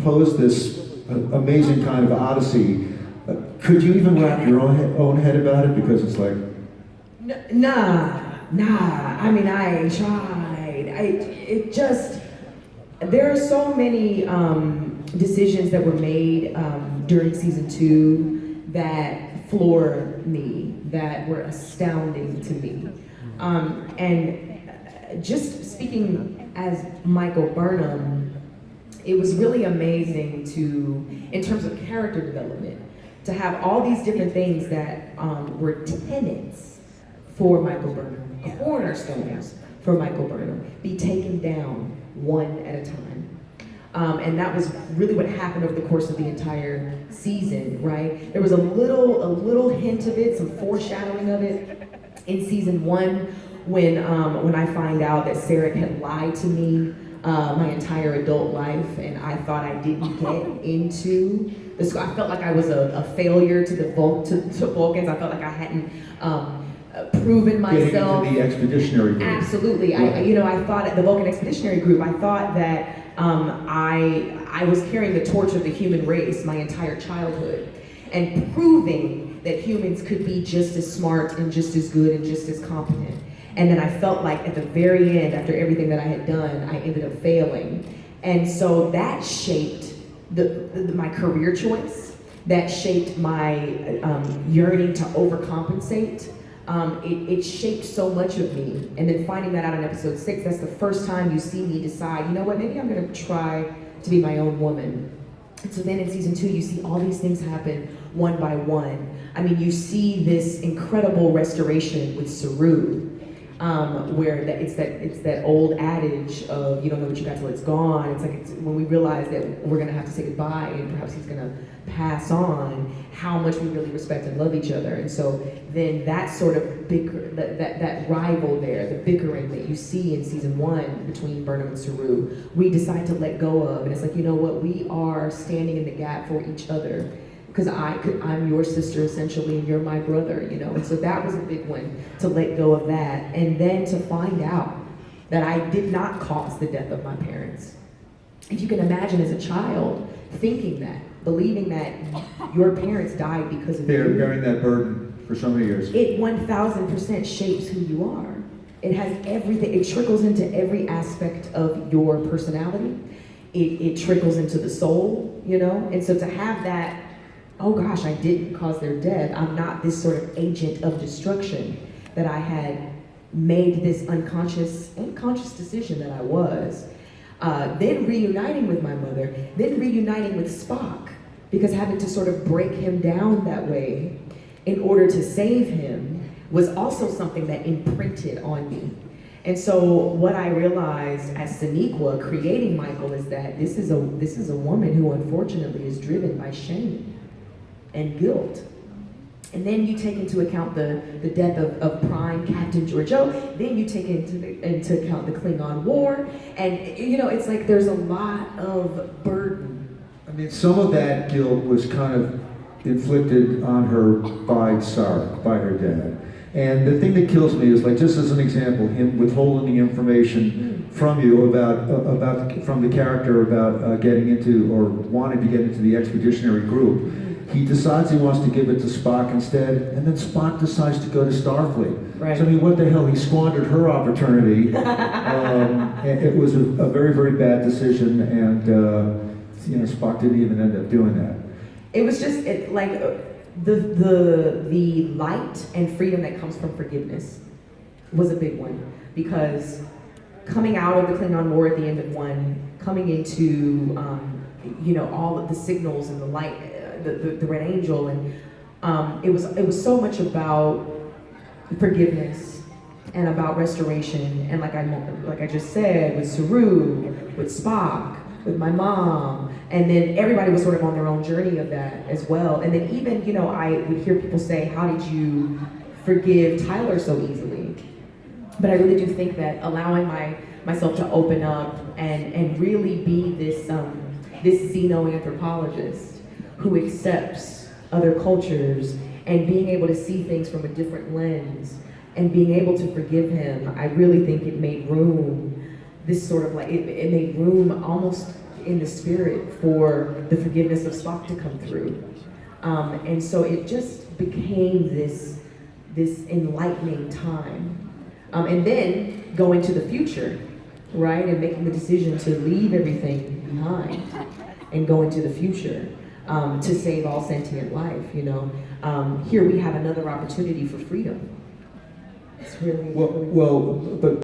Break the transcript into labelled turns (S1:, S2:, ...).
S1: composed this amazing kind of odyssey. Could you even wrap your own head about it? Because it's like...
S2: Nah. I mean, I tried. There are so many decisions that were made during season 2 that floored me, that were astounding to me. And just speaking as Michael Burnham, it was really amazing to, in terms of character development, to have all these different things that were tenets for Michael Burnham, cornerstones for Michael Burnham, be taken down one at a time. And that was really what happened over the course of the entire season, right? There was a little hint of it, some foreshadowing of it in season 1 when I find out that Sarah had lied to me my entire adult life, and I thought I didn't get into the school. I felt like I was a failure to the Vulcans. I felt like I hadn't proven myself.
S1: Getting into the expeditionary group.
S2: Absolutely. Yeah. I thought at the Vulcan Expeditionary Group, I thought that I was carrying the torch of the human race my entire childhood, and proving that humans could be just as smart and just as good and just as competent. And then I felt like at the very end, after everything that I had done, I ended up failing. And so that shaped my career choice, that shaped my yearning to overcompensate. It shaped so much of me. And then finding that out in episode 6, that's the first time you see me decide, you know what, maybe I'm gonna try to be my own woman. And so then in season 2, you see all these things happen one by one. I mean, you see this incredible restoration with Saru, where it's that old adage of you don't know what you got till it's gone. It's like when we realize that we're gonna have to say goodbye and perhaps he's gonna pass on, how much we really respect and love each other. And so then that sort of that rival there, the bickering that you see in season 1 between Burnham and Saru, we decide to let go of. And it's like, you know what, we are standing in the gap for each other. Because I'm your sister essentially, and you're my brother, And so that was a big one, to let go of that. And then to find out that I did not cause the death of my parents. If you can imagine as a child, thinking that, believing that your parents died because of you.
S1: Bearing that burden for so many years.
S2: It 1000% shapes who you are. It has everything, it trickles into every aspect of your personality. It trickles into the soul, And so to have that, oh gosh, I didn't cause their death. I'm not this sort of agent of destruction, that I had made this unconscious decision that I was. Then reuniting with my mother, then reuniting with Spock, because having to sort of break him down that way in order to save him was also something that imprinted on me. And so what I realized as Sonequa creating Michael is that this is a woman who unfortunately is driven by shame and guilt. And then you take into account the death of Prime Captain Georgiou. Then you take into account the Klingon War. And, it's like there's a lot of burden.
S1: I mean, some of that guilt was kind of inflicted on her by Sarek, by her dad. And the thing that kills me is, like, just as an example, him withholding the information from you from the character about getting into, or wanting to get into the expeditionary group. He decides he wants to give it to Spock instead, and then Spock decides to go to Starfleet.
S2: Right.
S1: So I mean, what the hell? He squandered her opportunity. It was a very, very bad decision, and Spock didn't even end up doing that.
S2: It was just the light and freedom that comes from forgiveness was a big one, because coming out of the Klingon War at the end of 1, coming into all of the signals and the light. The Red Angel, and it was so much about forgiveness and about restoration, and like I just said, with Saru, with Spock, with my mom, and then everybody was sort of on their own journey of that as well. And then even I would hear people say, "How did you forgive Tyler so easily?" But I really do think that allowing myself to open up and really be this xenoanthropologist who accepts other cultures, and being able to see things from a different lens, and being able to forgive him, I really think it made room, this sort of it made room almost in the spirit for the forgiveness of Spock to come through. And so it just became this enlightening time. And then going to the future, right? And making the decision to leave everything behind and go into the future to save all sentient life, you know. Here we have another opportunity for freedom. It's really,
S1: well, but